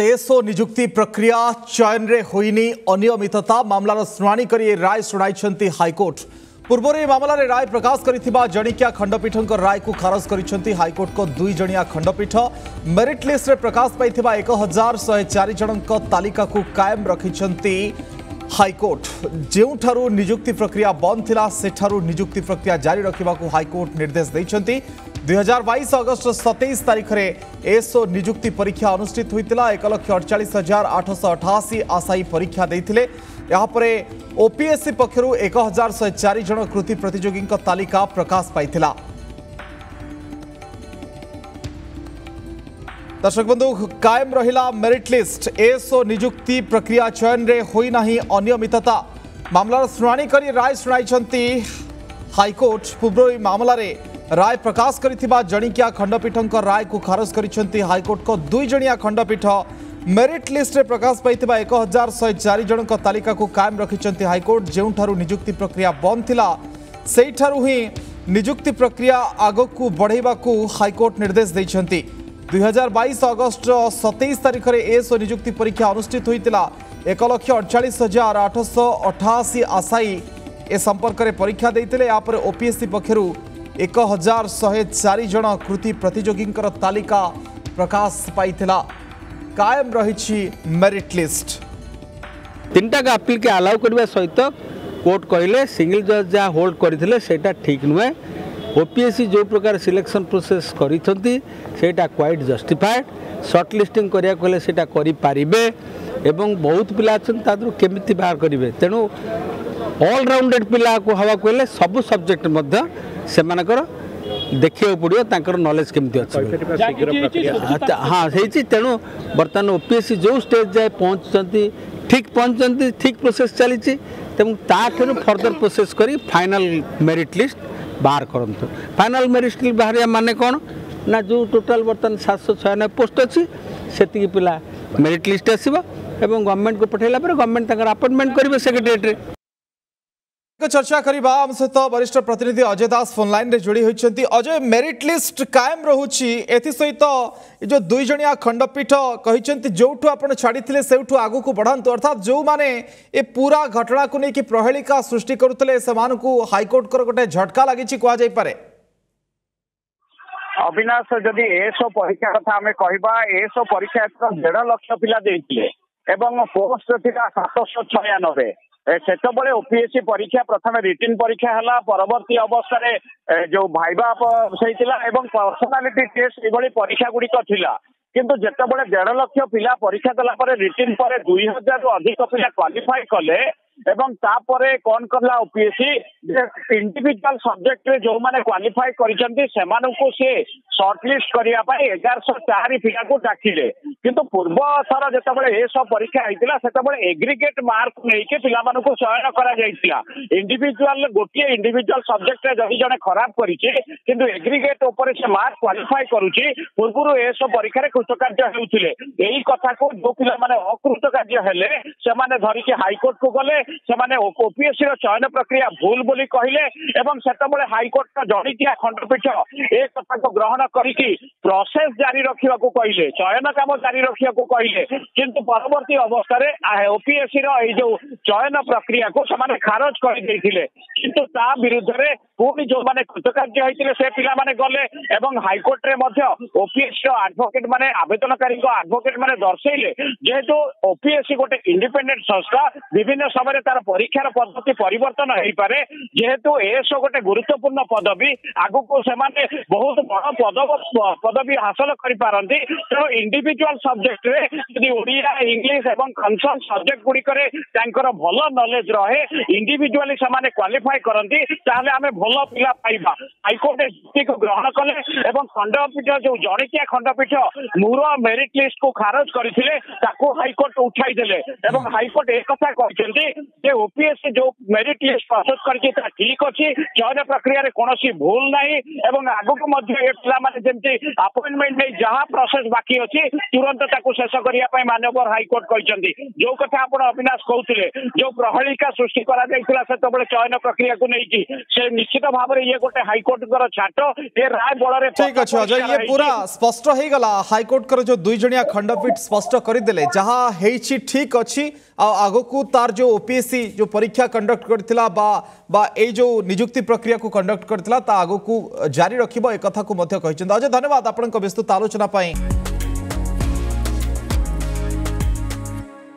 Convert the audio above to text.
SO नियुक्ति प्रक्रिया चयन रे होइनी अनियमितता मामलार शुणाणी करी राय शुणाई हाइकोर्ट। पूर्व मामलें राय प्रकाश करिथिबा जणिकिया खंडपीठ राय को खारज करिसेंती हाइकोर्ट को दुई जणिया खंडपीठ। मेरिट लिस्ट रे प्रकाश पाइथिबा 1104 जनक तालिका को कायम रखिसेंती हाइकोर्ट। जेउठारु नियुक्ति प्रक्रिया बंद थिला सेठारु नियुक्ति प्रक्रिया जारी रखिबाकू हाइकोर्ट निर्देश दैछंती। 2022 अगस्त 27 तारिख में एसओ नियुक्ति परीक्षा अनुष्ठित होता 1,48,888 आशायी परीक्षा देते। यापरे ओपीएससी पक्षर 1,104 जन कृति प्रतियोगी तालिका प्रकाश पाई। दर्शक बंधु कायम रहिला मेरिट लिस्ट। एसओ नियुक्ति प्रक्रिया चयन रे होई नाही अनियमितता मामलार शुणाणी करी राय शुणाई हाइकोर्ट। पूर्व मामलें राय प्रकाश करिथिबा जणिकिया खंडपीठ राय को खारज करिसेंती हाइकोर्ट को दुई जणिया खंडपीठ। मेरिट लिस्ट रे प्रकाश पाइथिबा 1,104 जनक तालिका को कायम रखिसेंती हाइकोर्ट। जेउठारु नियुक्ति प्रक्रिया बंद थिला सेठारु ही नियुक्ति प्रक्रिया आगकू बढ़ाइबाकू हाइकोर्ट निर्देश दैछंती। 2022 अगस्त 27 तारिख में एसओ नियुक्ति परीक्षा अनुष्ठित होता 1,48,888 आशायी ए संपर्क में परीक्षा देते। यापर ओपीएससी पक्षर 1,104 जन कृति प्रतियोगी तालिका प्रकाश पाई। कायम रही मेरिट लिस्ट। तीनटा अपील के अलाउ करने सहित कोर्ट कहले सिंगल जज जहाँ होल्ड करते सेटा ठीक नुहे। ओपीएससी जो प्रकार सिलेक्शन प्रोसेस करा क्वाइट जस्टिफाइड। सर्ट लिस्टिंग करिया कहले सेटा करि पारिबे एवं बहुत पिला अच्छे केमिति बाहर करेंगे। तेणु ऑलराउंडेड पिला को हवा कहले सब सब्जेक्ट मध्य सेमानकर देखिए पड़ो तांकर नॉलेज केमती अच्छे। हाँ सही तेणु बर्तमान ओपीएससी जो स्टेज जाए पहुँचती ठीक प्रोसेस चली तेणु फर्दर प्रोसेस करी फाइनल मेरिट लिस्ट बाहर करंतु। फाइनल मेरिट लिस्ट बाहर माने कौन ना जो टोटाल बर्तमान 796 पोस्ट अच्छी से पिला मेरिट लिस्ट आसो एवं गवर्नमेंट को पठेला पर गवर्नमेंट अपॉइंटमेंट करेंगे सेक्रेटेरिएट रे। चर्चा करबा हम सहित वरिष्ठ प्रतिनिधि अजय दास फोन लाइन रे जोड़ी होइछंती। अजय मेरिट लिस्ट कायम रहुछि एथि सहित जो दुई जणिया खंडपीठ कहिछंती जोठु आपण छाड़ीथिले सेठु आगु को बढ़ांतु अर्थात जो माने ए पूरा घटना को नै कि प्रहेलिका सृष्टि करुतले सेमानकु हाईकोर्ट कर गोटे झटका लागिछि कोआ जाय पारे। अविनाश जदि एसओ परीक्षा कथा आमे कहबा एसओ परीक्षा 1.5 लाख पिला देइथिले एवं पोस्ट थिला 796 सेतबले ओपीएससी परीक्षा प्रथम रिटन परीक्षा हला परवर्ती अवस्था जो भाइबा सहीला एवं पर्सनालिटी टेस्ट ये परीक्षा गुड़िक थिला किंतु जेतेबले 1.5 लाख पिला परीक्षा देला परे रिटन परे 2000 रु अधिक पिला क्वालिफाई कले एवं तापरे कौन करला ओपीएससी इंडिविजुअल सब्जेक्ट रे जो माने क्वालिफाई करिसंती सेमानकु से शॉर्टलिस्ट करिया पाई 1104 पिला को डाकिले किंतु पूर्व थर जेतेबले ए सब परीक्षा आइतिला सेतेबले एग्रीगेट मार्क नै के पिला मानकु चयन करा जाइतिला। इंडिविजुअल गोटे इंडिविजुअल सब्जेक्ट रे जदि जने खराब करिछि किंतु एग्रीगेट ऊपर से मार्क क्वालिफाई करूछि पूर्वरु ए सब परीक्षा रे कृतकार्य हेउथिले। एही कथा को जो पिला माने अकृतकार्य हेले से माने धरि के हाईकोर्ट को गले सेमाने ओपीएससी रो चयन प्रक्रिया भूल बोली कहले एवं सेतबले हाईकोर्ट का जणिकिया खंडपीठ ए कथा को ग्रहण करिकि प्रोसेस जारी रखिबा को कहले चयन काम जारी रखिबा को कहले किंतु परवर्ती अवस्था रे ओपीएससी रो ए जो चयन प्रक्रिया को सेमाने खारज कर देथिले किंतु ता विरुद्ध रे पूरी जो माने कृतकार्य होइतिले से पिला माने गले एवं हाईकोर्ट रे मध्य ओपीएससी रो एडवोकेट माने आवेदनकारी को एडवोकेट माने दर्शैले जेहेतु ओपीएससी गोटे इंडिपेंडेंट संस्था विभिन्न समय तार परीक्षार पद्धति परिवर्तन हो पारे जेहेतु एसओ गोटे गुरुत्वपूर्ण पदवी आगु को सेमाने बहुत बड़ पदवी हासिल करि पारंती तेणु इंडिविजुअल सब्जेक्ट रे यदि ओडिया इंग्लिश एवं कंसर्न सब्जेक्ट गुडी करे तांकर भलो नॉलेज रहे इंडिविजुअली सेमाने क्वालिफाई करंती ताहले आमे भलो पिला पाइबा। हाईकोर्ट युक्ति को ग्रहण कले एवं खंडपीठ जो जणिकिया खंडपीठ मूर मेरिट लिस्ट को खारज करथिले ताको हाईकोर्ट उठाई देले एवं हाईकोर्ट एक कथा कहचंती जे ओपीएससी जो मेरिट लिस्ट प्रस्तुत करछि ता ठीक अछि चयन प्रक्रिया रे कोनोसी भूल नाही एवं आगु को मध्य ए पिला माने जेमति अपॉइंटमेंट नै जहां प्रोसेस बाकी अछि तुरंत ताकू शेष करिया पय माननीय हाईकोर्ट कहचंदी जो कथा आपण अविनाश कहउथिले जो प्रहलिका सृष्टि करा जायतिला सेतबेले चयन प्रक्रिया को नै कि से निश्चित भाव रे ये गोटे हाईकोर्ट कर छाट ए राय बळ रे ठीक अछि अजय ये पूरा स्पष्ट हो गला हाईकोर्ट कर जो दुई जणिया खंडपीठ स्पष्ट करदेले जहाँ हेछि ठीक अछि आगो को तार जो ओपीएससी जो परीक्षा कंडक्ट करथिला बा ए जो नियुक्ति प्रक्रिया को कंडक्ट करथिला ता आगो को जारी रखिबो ए कथा को मध्य कहिछन अजय धन्यवाद आपन को विस्तृत आलोचना पाई।